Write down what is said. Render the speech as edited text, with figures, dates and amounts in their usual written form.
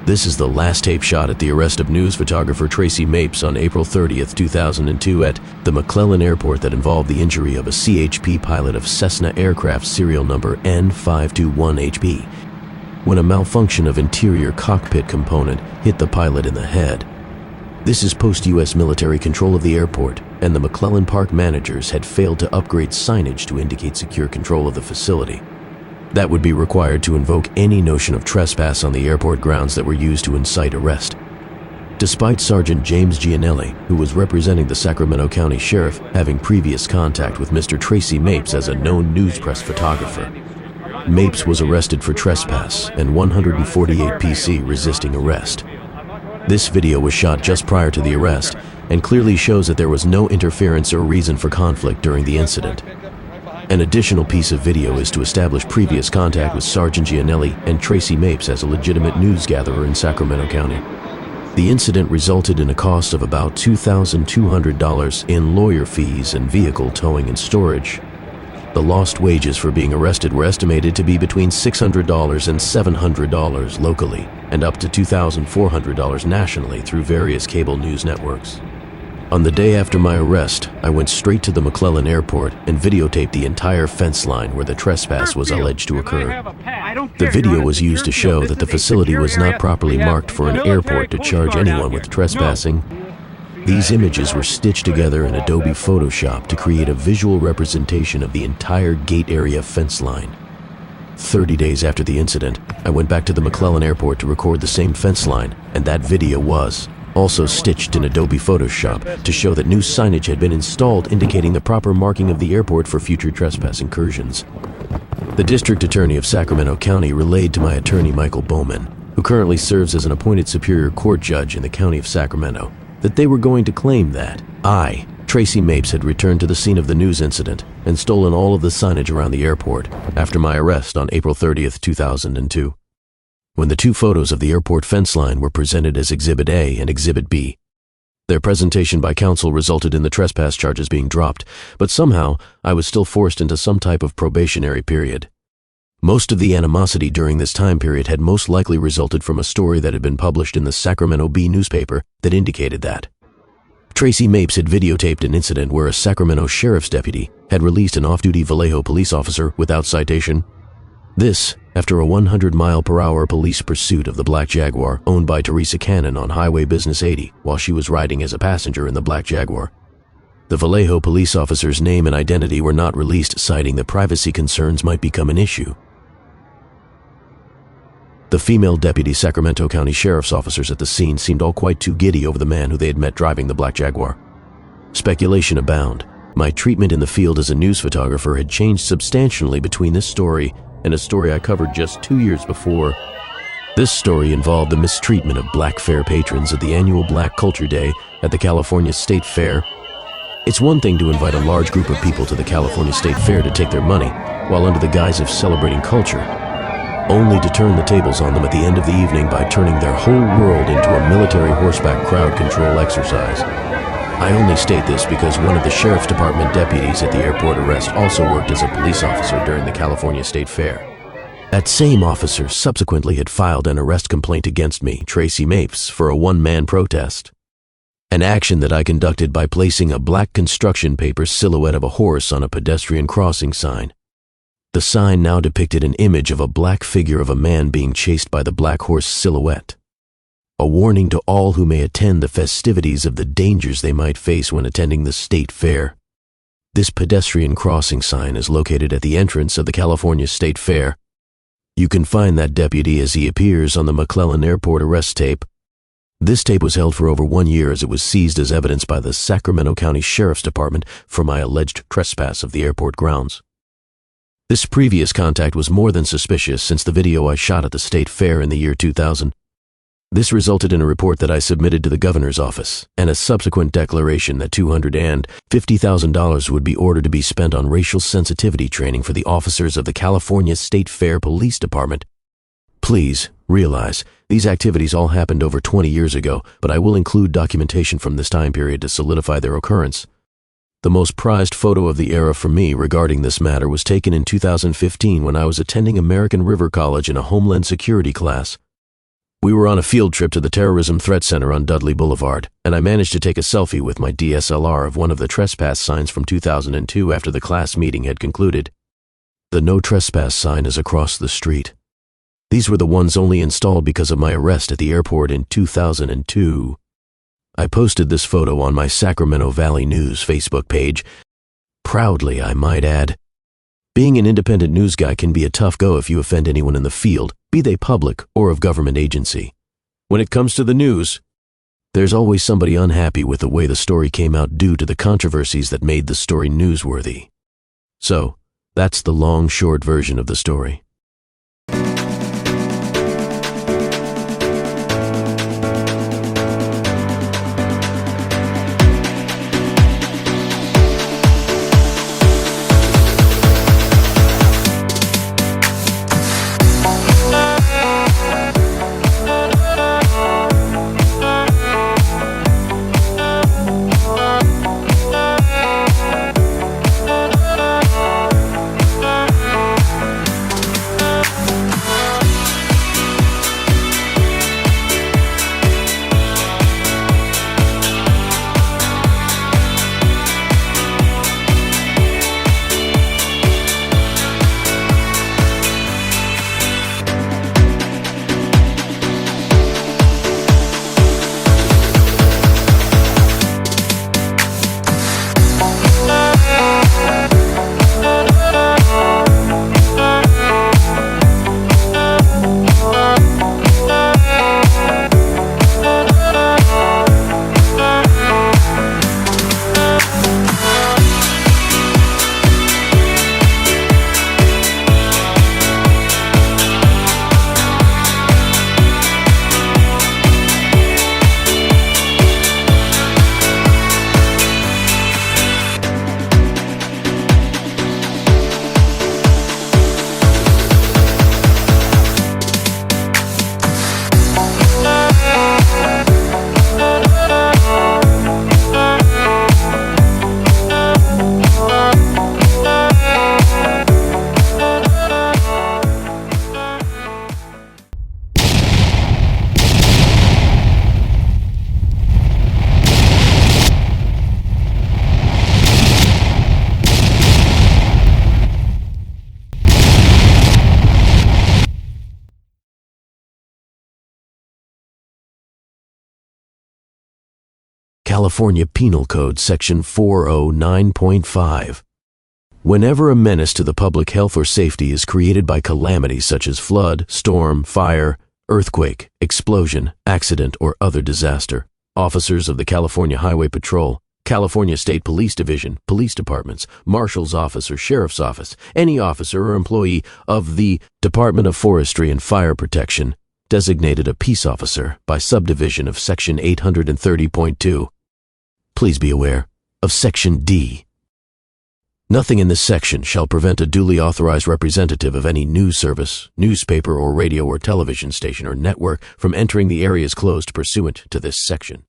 This is the last tape shot at the arrest of news photographer Tracy Mapes on April 30th, 2002 at the McClellan Airport that involved the injury of a CHP pilot of Cessna aircraft serial number N521HP when a malfunction of interior cockpit component hit the pilot in the head. This is post-U.S. military control of the airport, and the McClellan Park managers had failed to upgrade signage to indicate secure control of the facility. That would be required to invoke any notion of trespass on the airport grounds that were used to incite arrest. Despite Sergeant James Gianelli, who was representing the Sacramento County Sheriff, having previous contact with Mr. Tracy Mapes as a known news press photographer, Mapes was arrested for trespass and 148 PC resisting arrest. This video was shot just prior to the arrest and clearly shows that there was no interference or reason for conflict during the incident. An additional piece of video is to establish previous contact with Sergeant Gianelli and Tracy Mapes as a legitimate news gatherer in Sacramento County. The incident resulted in a cost of about $2,200 in lawyer fees and vehicle towing and storage. The lost wages for being arrested were estimated to be between $600 and $700 locally and up to $2,400 nationally through various cable news networks. On the day after my arrest, I went straight to the McClellan Airport and videotaped the entire fence line where the trespass was alleged to occur. The video was used to show that the facility was not properly marked for an airport to charge anyone with trespassing. These images were stitched together in Adobe Photoshop to create a visual representation of the entire gate area fence line. 30 days after the incident, I went back to the McClellan Airport to record the same fence line, and that video was also stitched in Adobe Photoshop to show that new signage had been installed indicating the proper marking of the airport for future trespass incursions. The District Attorney of Sacramento County relayed to my attorney Michael Bowman, who currently serves as an appointed Superior Court judge in the County of Sacramento, that they were going to claim that I, Tracy Mapes, had returned to the scene of the news incident and stolen all of the signage around the airport after my arrest on April 30th, 2002. When the two photos of the airport fence line were presented as Exhibit A and Exhibit B, their presentation by counsel resulted in the trespass charges being dropped, but somehow I was still forced into some type of probationary period. Most of the animosity during this time period had most likely resulted from a story that had been published in the Sacramento Bee newspaper that indicated that Tracy Mapes had videotaped an incident where a Sacramento sheriff's deputy had released an off-duty Vallejo police officer without citation. This, after a 100-mile-per-hour police pursuit of the Black Jaguar owned by Teresa Cannon on Highway Business 80 while she was riding as a passenger in the Black Jaguar. The Vallejo police officer's name and identity were not released, citing that privacy concerns might become an issue. The female deputy Sacramento County Sheriff's officers at the scene seemed all quite too giddy over the man who they had met driving the Black Jaguar. Speculation abound. My treatment in the field as a news photographer had changed substantially between this story and a story I covered just 2 years before. This story involved the mistreatment of black fair patrons at the annual Black Culture Day at the California State Fair. It's one thing to invite a large group of people to the California State Fair to take their money, while under the guise of celebrating culture, only to turn the tables on them at the end of the evening by turning their whole world into a military horseback crowd control exercise. I only state this because one of the Sheriff's Department deputies at the airport arrest also worked as a police officer during the California State Fair. That same officer subsequently had filed an arrest complaint against me, Tracy Mapes, for a one-man protest. An action that I conducted by placing a black construction paper silhouette of a horse on a pedestrian crossing sign. The sign now depicted an image of a black figure of a man being chased by the black horse silhouette. A warning to all who may attend the festivities of the dangers they might face when attending the state fair. This pedestrian crossing sign is located at the entrance of the California State Fair. You can find that deputy as he appears on the McClellan Airport arrest tape. This tape was held for over 1 year as it was seized as evidence by the Sacramento County Sheriff's Department for my alleged trespass of the airport grounds. This previous contact was more than suspicious since the video I shot at the state fair in the year 2000. This resulted in a report that I submitted to the governor's office and a subsequent declaration that $250,000 would be ordered to be spent on racial sensitivity training for the officers of the California State Fair Police Department. Please realize these activities all happened over 20 years ago, but I will include documentation from this time period to solidify their occurrence. The most prized photo of the era for me regarding this matter was taken in 2015 when I was attending American River College in a Homeland Security class. We were on a field trip to the Terrorism Threat Center on Dudley Boulevard, and I managed to take a selfie with my DSLR of one of the trespass signs from 2002 after the class meeting had concluded. The no trespass sign is across the street. These were the ones only installed because of my arrest at the airport in 2002. I posted this photo on my Sacramento Valley News Facebook page. Proudly, I might add. Being an independent news guy can be a tough go if you offend anyone in the field, be they public or of government agency. When it comes to the news, there's always somebody unhappy with the way the story came out due to the controversies that made the story newsworthy. So, that's the long, short version of the story. California Penal Code Section 409.5. Whenever a menace to the public health or safety is created by calamities such as flood, storm, fire, earthquake, explosion, accident, or other disaster, officers of the California Highway Patrol, California State Police Division, police departments, marshal's office or sheriff's office, any officer or employee of the Department of Forestry and Fire Protection, designated a peace officer by subdivision of Section 830.2. Please be aware of Section D. Nothing in this section shall prevent a duly authorized representative of any news service, newspaper or radio or television station or network from entering the areas closed pursuant to this section.